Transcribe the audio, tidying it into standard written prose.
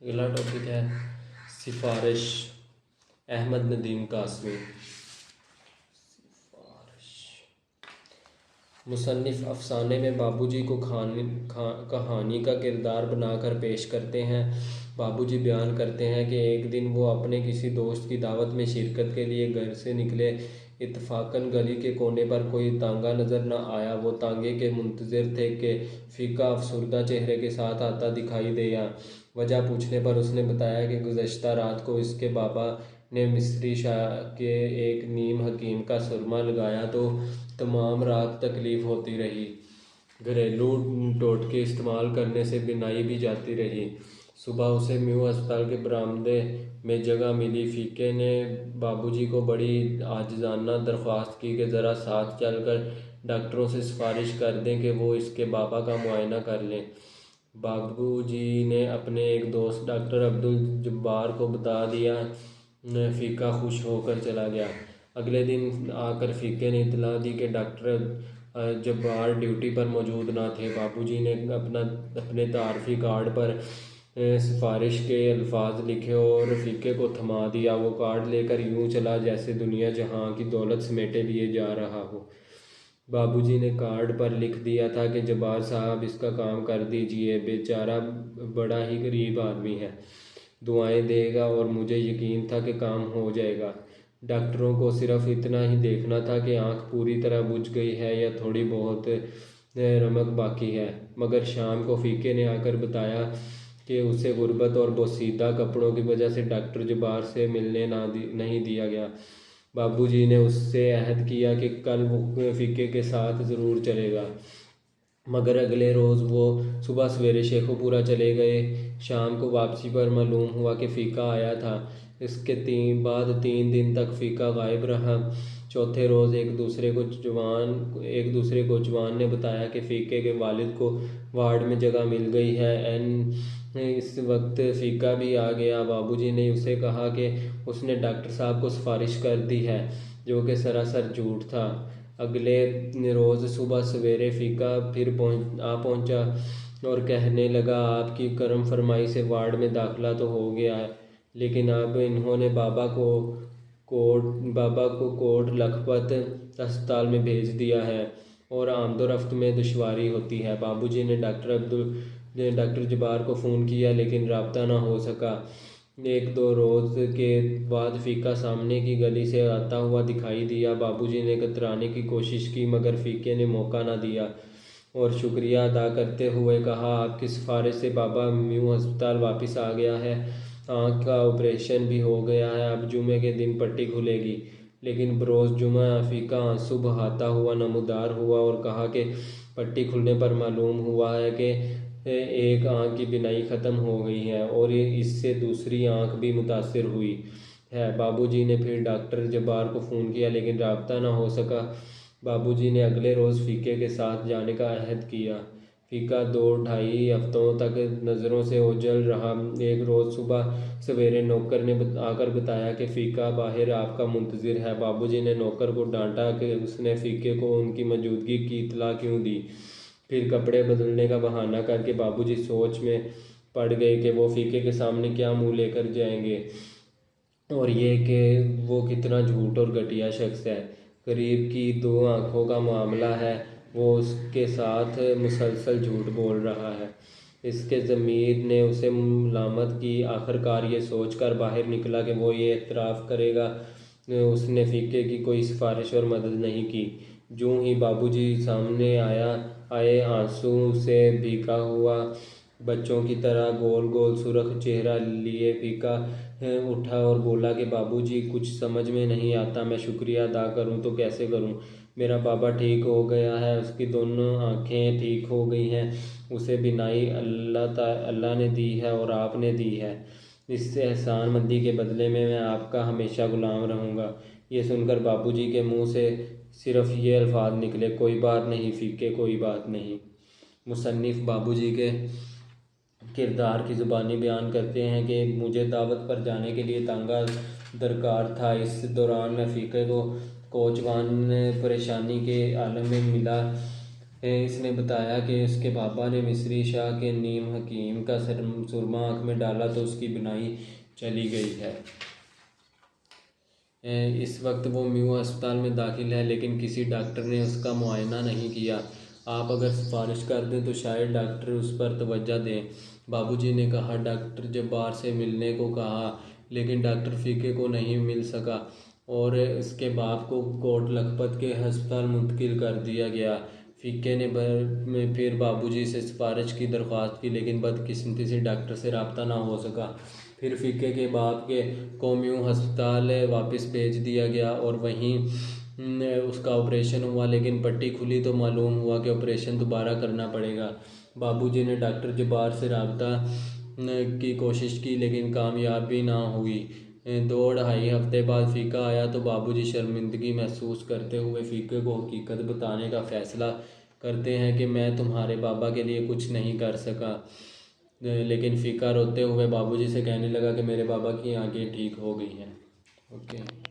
اگلا ٹاپک ہے سفارش، احمد ندیم قاسمی۔ مصنف افسانے میں بابو جی کو کہانی کا کردار بنا کر پیش کرتے ہیں۔ بابو جی بیان کرتے ہیں کہ ایک دن وہ اپنے کسی دوست کی دعوت میں شرکت کے لیے گھر سے نکلے۔ اتفاقاً گلی کے کونے پر کوئی تانگا نظر نہ آیا۔ وہ تانگے کے منتظر تھے کہ فیکا افسردہ چہرے کے ساتھ آتا دکھائی دیا۔ وجہ پوچھنے پر اس نے بتایا کہ گزشتہ رات کو اس کے بابا نے مصری شاہ کے ایک نیم حکیم کا سرما لگایا تو تمام رات تکلیف ہوتی رہی۔ گھریلو ٹوٹکے استعمال کرنے سے بینائی بھی جاتی رہی۔ صبح اسے میو ہسپتال کے برآمدے میں جگہ ملی۔ فیکے نے بابو جی کو بڑی عاجزانہ درخواست کی کہ ذرا ساتھ چل کر ڈاکٹروں سے سفارش کر دیں کہ وہ اس کے بابا کا معائنہ کر لیں۔ بابو جی نے اپنے ایک دوست ڈاکٹر عبدالجبار کو بتا دیا۔ فیکا خوش ہو کر چلا گیا۔ اگلے دن آ کر فیکے نے اطلاع دی کہ ڈاکٹر جبار ڈیوٹی پر موجود نہ تھے۔ بابو جی نے اپنے تعارفی کارڈ پر سفارش کے الفاظ لکھے اور فیکے کو تھما دیا۔ وہ کارڈ لے کر یوں چلا جیسے دنیا جہاں کی دولت سمیٹے لیے جا رہا ہو۔ بابو جی نے کارڈ پر لکھ دیا تھا کہ جبار صاحب اس کا کام کر دیجئے، بیچارہ بڑا ہی غریب آدمی ہے، دعائیں دے گا اور مجھے یقین تھا کہ کام ہو جائے گا۔ ڈاکٹروں کو صرف اتنا ہی دیکھنا تھا کہ آنکھ پوری طرح بجھ گئی ہے یا تھوڑی بہت رمق باقی ہے۔ مگر شام کو فیکے نے آ کر بتایا کہ اسے غربت اور بوسیدہ کپڑوں کی وجہ سے ڈاکٹر جبار سے ملنے نہیں دیا گیا۔ بابو جی نے اس سے عہد کیا کہ کل وہ فیکے کے ساتھ ضرور چلے گا۔ مگر اگلے روز وہ صبح سویرے شیخو پورہ چلے گئے۔ شام کو واپسی پر معلوم ہوا کہ فیکا آیا تھا۔ اس کے بعد 3 دن تک فیکا غائب رہا۔ چوتھے روز ایک دوسرے کو جوان نے بتایا کہ فیکے کے والد کو وارڈ میں جگہ مل گئی ہے۔ اس وقت فیکا بھی آ گیا۔ بابو جی نے اسے کہا کہ اس نے ڈاکٹر صاحب کو سفارش کر دی ہے، جو کہ سراسر جھوٹ تھا۔ اگلے روز صبح سویرے فیکا پھر پہنچا اور کہنے لگا آپ کی کرم فرمائی سے وارڈ میں داخلہ تو ہو گیا ہے، لیکن اب انہوں نے بابا کو کوٹ لکھپت ہسپتال میں بھیج دیا ہے اور آمد و رفت میں دشواری ہوتی ہے۔ بابو جی نے ڈاکٹر جبار کو فون کیا لیکن رابطہ نہ ہو سکا۔ 1-2 روز کے بعد فیکا سامنے کی گلی سے آتا ہوا دکھائی دیا۔ بابو جی نے کترانے کی کوشش کی مگر فیکے نے موقع نہ دیا اور شکریہ ادا کرتے ہوئے کہا آپ کی سفارش سے بابا میو ہسپتال واپس آ گیا ہے، آنکھ کا آپریشن بھی ہو گیا ہے، اب جمعے کے دن پٹی کھلے گی۔ لیکن بروز جمعہ فیکا آنسو بہاتا ہوا نمودار ہوا اور کہا کہ پٹی کھلنے پر معلوم ہوا ہے کہ ایک آنکھ کی بینائی ختم ہو گئی ہے اور اس سے دوسری آنکھ بھی متاثر ہوئی ہے۔ بابو جی نے پھر ڈاکٹر جبار کو فون کیا لیکن رابطہ نہ ہو سکا۔ بابو جی نے اگلے روز فیکے کے ساتھ جانے کا عہد کیا۔ فیکا 2-2.5 ہفتوں تک نظروں سے اوجھل رہا۔ ایک روز صبح سویرے نوکر نے آ کر بتایا کہ فیکا باہر آپ کا منتظر ہے۔ بابو جی نے نوکر کو ڈانٹا کہ اس نے فیکے کو ان کی موجودگی کی اطلاع کیوں دی۔ پھر کپڑے بدلنے کا بہانہ کر کے بابو جی سوچ میں پڑ گئے کہ وہ فیکے کے سامنے کیا منہ لے کر جائیں گے اور یہ کہ وہ کتنا جھوٹ اور گھٹیا شخص ہے۔ غریب کی 2 آنکھوں کا معاملہ ہے، وہ اس کے ساتھ مسلسل جھوٹ بول رہا ہے۔ اس کے ضمیر نے اسے ملامت کی۔ آخرکار یہ سوچ کر باہر نکلا کہ وہ یہ اعتراف کرے گا اس نے فیکے کی کوئی سفارش اور مدد نہیں کی۔ جوں ہی بابو جی سامنے آئے آنسو سے بھیگا ہوا بچوں کی طرح گول گول سرخ چہرہ لیے فیکا اٹھا اور بولا کہ بابو جی کچھ سمجھ میں نہیں آتا، میں شکریہ ادا کروں تو کیسے کروں؟ میرا بابا ٹھیک ہو گیا ہے، اس کی دونوں آنکھیں ٹھیک ہو گئی ہیں، اسے بینائی اللہ نے دی ہے اور آپ نے دی ہے، اس احسان مندی کے بدلے میں آپ کا ہمیشہ غلام رہوں گا۔ یہ سن کر بابو جی کے منہ سے صرف یہ الفاظ نکلے کوئی بات نہیں فیکے، کوئی بات نہیں۔ مصنف بابو جی کے کردار کی زبانی بیان کرتے ہیں کہ مجھے دعوت پر جانے کے لیے تانگا درکار تھا۔ اس دوران میں فیکے کو کوچوان پریشانی کے عالم میں ملا۔ اس نے بتایا کہ اس کے بابا نے مصری شاہ کے نیم حکیم کا سرما آنکھ میں ڈالا تو اس کی بینائی چلی گئی ہے۔ اس وقت وہ میو ہسپتال میں داخل ہے، لیکن کسی ڈاکٹر نے اس کا معائنہ نہیں کیا۔ آپ اگر سفارش کر دیں تو شاید ڈاکٹر اس پر توجہ دیں۔ بابو جی نے کہا۔ ڈاکٹر جبار سے ملنے کو کہا، لیکن ڈاکٹر فقے کو نہیں مل سکا اور اس کے باپ کو کوٹ لکھپت کے ہسپتال منتقل کر دیا گیا۔ فقے نے پھر بابو جی سے سفارش کی درخواست کی، لیکن بدقسمتی سے ڈاکٹر سے رابطہ نہ ہو سکا۔ پھر فقے کے باپ کو میو ہسپتال واپس بھیج دیا گیا اور وہیں اس کا آپریشن ہوا، لیکن پٹی کھلی تو معلوم ہوا کہ آپریشن دوبارہ کرنا پڑے گا۔ بابو جی نے ڈاکٹر جبار سے رابطہ کی کوشش کی، لیکن کامیاب بھی نہ ہوئی۔ 2-2.5 ہفتے بعد فقہ آیا تو بابو جی شرمندگی محسوس کرتے ہوئے فقے کو حقیقت بتانے کا فیصلہ کرتے ہیں کہ میں تمہارے بابا کے لیے کچھ نہیں کر سکا، لیکن فقہ روتے ہوئے بابو جی سے کہنے لگا کہ میرے بابا کی آنکھیں ٹھیک ہو گئی ہیں۔ اوکے۔